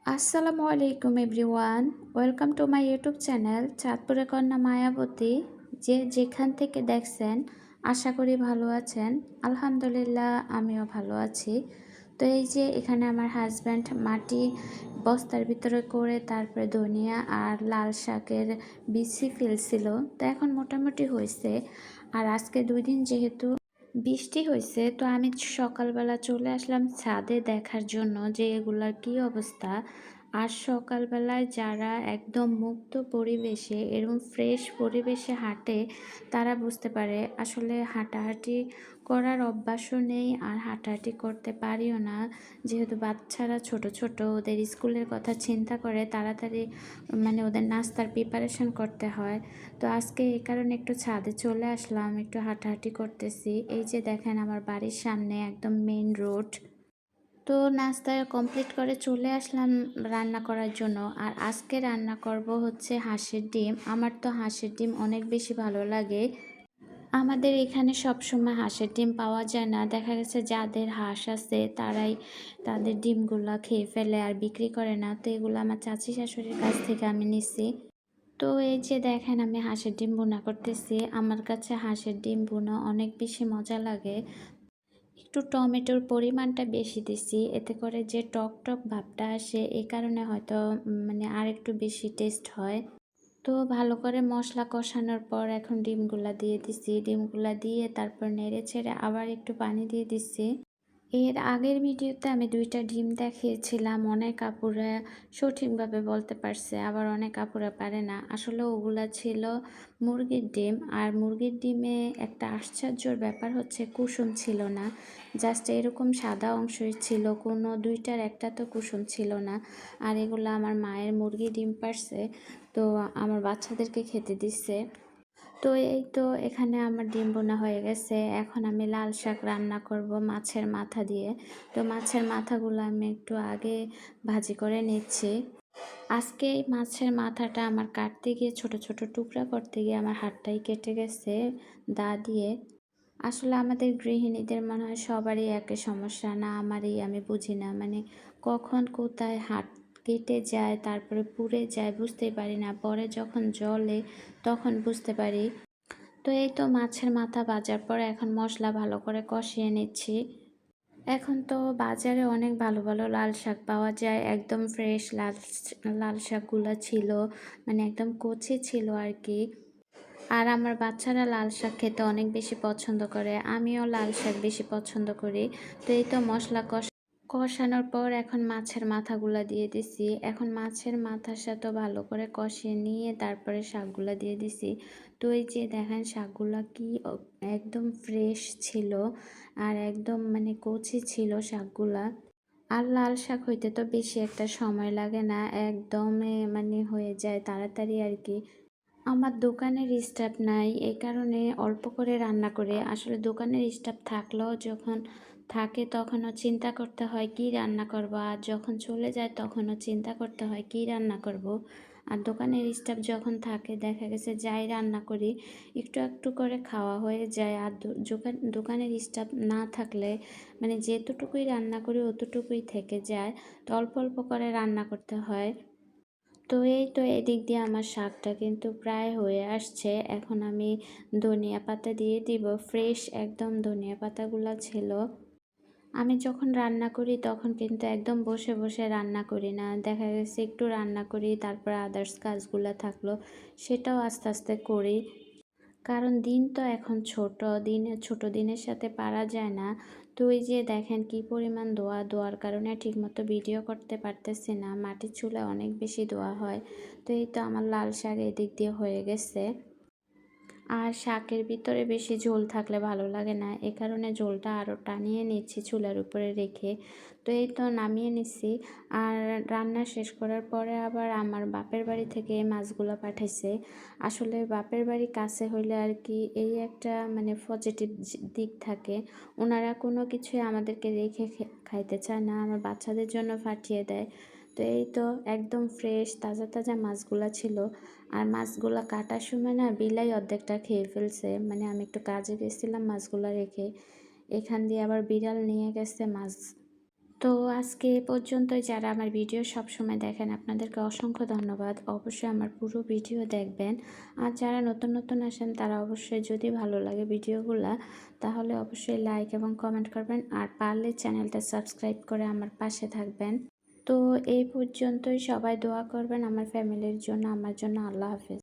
আসসালামু আলাইকুম everyone. Welcome to my YouTube channel চাঁদপুরের কন্যা মায়াবতী। যে যেখান থেকে দেখছেন আশা করি ভালো আছেন। আলহামদুলিল্লাহ আমিও ভালো আছি। তো এই যে এখানে আমার হাজব্যান্ড মাটি বস্তার ভিতরে করে তারপরে ধনিয়া আর লাল শাকের বিচি ফেলছিল। তো এখন মোটামুটি হয়েছে। আর আজকে 2 দিন যেহেতু বৃষ্টি হয়েছে, তো আমি সকালবেলা চলে আসলাম ছাদে দেখার জন্য যে এগুলার কি অবস্থা। আর সকালবেলায় যারা একদম মুক্ত পরিবেশে এরকম ফ্রেশ পরিবেশে হাঁটে তারা বুঝতে পারে আসলে হাঁটাহাঁটি করার অভ্যাসও নেই, আর হাঁটাহাঁটি করতে পারিও না। যেহেতু বাচ্চারা ছোট ছোট, ওদের স্কুলের কথা চিন্তা করে তাড়াতাড়ি ওদের নাস্তার প্রিপারেশন করতে হয়। তো আজকে এই কারণে একটু ছাদে চলে আসলাম, একটু হাঁটাহাঁটি করতেছি। এই যে দেখেন আমার বাড়ির সামনে একদম মেইন রোড। তো নাস্তা কমপ্লিট করে চলে আসলাম রান্না করার জন্য। আর আজকে রান্না করব হচ্ছে হাঁসের ডিম। আমার তো হাঁসের ডিম অনেক বেশি ভালো লাগে। আমাদের এখানে সবসময় হাঁসের ডিম পাওয়া যায় না, দেখা গেছে যাদের হাঁস আছে তারাই তাদের ডিমগুলো খেয়ে ফেলে আর বিক্রি করে না। তো এগুলো আমার চাচি শাশুড়ির কাছ থেকে আমি নিছি। তো এই যে দেখেন আমি হাঁসের ডিম ভুনা করতেছি। আমার কাছে হাঁসের ডিম ভুনা অনেক বেশি মজা লাগে। একটু টমেটোর পরিমাণটা বেশি দিছি, এতে করে যে টক টক ভাবটা আসে, এই কারণে হয়তো আর একটু বেশি টেস্ট হয়। তো ভালো করে মশলা কষানোর পর এখন ডিমগুলা দিয়ে দিছি। ডিমগুলা দিয়ে তারপর নেড়ে ছেড়ে আবার একটু পানি দিয়ে দিচ্ছি। এর আগের ভিডিওতে আমি 2টা ডিম দেখিয়েছিলাম। অনেক আপুরা সঠিকভাবে বলতে পারছে, আবার অনেক আপুরা পারে না। আসলে ওগুলা ছিল মুরগির ডিম। আর মুরগির ডিমে একটা আশ্চর্যর ব্যাপার হচ্ছে কুসুম ছিল না, জাস্ট এরকম সাদা অংশই ছিল, কোনো 2টার একটা তো কুসুম ছিল না। আর এগুলো আমার মায়ের মুরগি ডিম পারছে, তো আমার বাচ্চাদেরকে খেতে দিচ্ছে। তো এই তো এখানে আমার ডিম বোনা হয়ে গেছে। এখন আমি লাল শাক রান্না করব মাছের মাথা দিয়ে। তো মাছের মাথাগুলো আমি একটু আগে ভাজি করে নিচ্ছি। আজকে এই মাছের মাথাটা আমার কাটতে গিয়ে ছোট ছোট টুকরা করতে গিয়ে আমার হাতটাই কেটে গেছে দা দিয়ে। আসলে আমাদের গৃহিণীদের মনে হয় সবারই একই সমস্যা, না আমারই, আমি বুঝি না। কখন কোথায় হাত কেটে যায় তারপরে পুড়ে যায় বুঝতেই পারি না, পরে যখন জ্বলে তখন বুঝতে পারি। তো এই তো মাছের মাথা ভাজার পর এখন মশলা ভালো করে কষিয়ে নিচ্ছি। এখন তো বাজারে অনেক ভালো ভালো লাল শাক পাওয়া যায়, একদম ফ্রেশ লাল লাল শাকগুলো ছিল, একদম কচি ছিল আর কি। আর আমার বাচ্চারা লাল শাক খেতে অনেক বেশি পছন্দ করে, আমিও লাল শাক বেশি পছন্দ করি। তো এই তো মশলা কষানোর পর এখন মাছের মাথাগুলা দিয়ে দিছি। এখন মাছের মাথার সাথে ভালো করে কষিয়ে নিয়ে তারপরে শাকগুলা দিয়ে দিছি। তো এই যে দেখেন শাকগুলা কি একদম ফ্রেশ ছিল, আর একদম কচি ছিল শাকগুলা। আর লাল শাক হইতে তো বেশি একটা সময় লাগে না, একদমই হয়ে যায় তাড়াতাড়ি আর কি। আমার দোকানের স্টাফ নাই, এই কারণে অল্প করে রান্না করি। আসলে দোকানের স্টাফ থাকলেও যখন থাকে তখনও চিন্তা করতে হয় কি রান্না করব, আর যখন চলে যায় তখনও চিন্তা করতে হয় কি রান্না করব। আর দোকানের স্টাফ যখন থাকে দেখা গেছে যাই রান্না করি একটু একটু করে খাওয়া হয়ে যায়। আর দোকানের স্টাফ না থাকলে যেতটুকুই রান্না করি অতটুকুই থেকে যায়, তো অল্প অল্প করে রান্না করতে হয়। তো এই তো এদিক দিয়ে আমার শাকটা কিন্তু প্রায় হয়ে আসছে। এখন আমি ধনিয়া পাতা দিয়ে দিব, ফ্রেশ একদম ধনিয়া পাতাগুলো ছিল। আমি যখন রান্না করি তখন কিন্তু একদম বসে বসে রান্না করি না, দেখা গেছে একটু রান্না করি তারপর আদার্স কাজগুলো থাকলো সেটাও আস্তে আস্তে করি। কারণ দিন তো এখন ছোট দিনের সাথে পারা যায় না। তো ওই যে দেখেন কি পরিমাণ ধোয়ার কারণে ঠিকমতো ভিডিও করতে পারতেছি না, মাটির চুলায় অনেক বেশি ধোয়া হয়। তো এই তো আমার লাল শাক এদিক দিয়ে হয়ে গেছে। আর শাকের ভিতরে বেশি ঝোল থাকলে ভালো লাগে না, এ কারণে ঝোলটা আরও টানিয়ে নিচ্ছি চুলার উপরে রেখে। তো এই তো নামিয়ে নিচ্ছি। আর রান্না শেষ করার পরে আবার আমার বাপের বাড়ি থেকে এই মাছগুলো পাঠাইছে। আসলে বাপের বাড়ি কাছে হইলে আর কি এই একটা পজিটিভ দিক থাকে, ওনারা কোনো কিছুই আমাদেরকে রেখে খাইতে চায় না, আমার বাচ্চাদের জন্য পাঠিয়ে দেয়। তো এই তো একদম ফ্রেশ তাজা তাজা মাছগুলা ছিল। আর মাছগুলা কাটার সময় না বিলাই অর্ধেকটা খেয়ে ফেলছে, আমি একটু কাজে গেছিলাম মাছগুলা রেখে, এখান দিয়ে আবার বিড়াল নিয়ে গেছে মাছ। তো আজকে এ পর্যন্তই। যারা আমার ভিডিও সবসময় দেখেন আপনাদেরকে অসংখ্য ধন্যবাদ। অবশ্যই আমার পুরো ভিডিও দেখবেন। আর যারা নতুন নতুন আসেন তারা অবশ্যই যদি ভালো লাগে ভিডিওগুলা তাহলে অবশ্যই লাইক এবং কমেন্ট করবেন। আর পারলে চ্যানেলটা সাবস্ক্রাইব করে আমার পাশে থাকবেন। তো এই পর্যন্তই, সবাই দোয়া করবেন আমার ফ্যামিলির জন্য, আমার জন্য। আল্লাহ হাফেজ।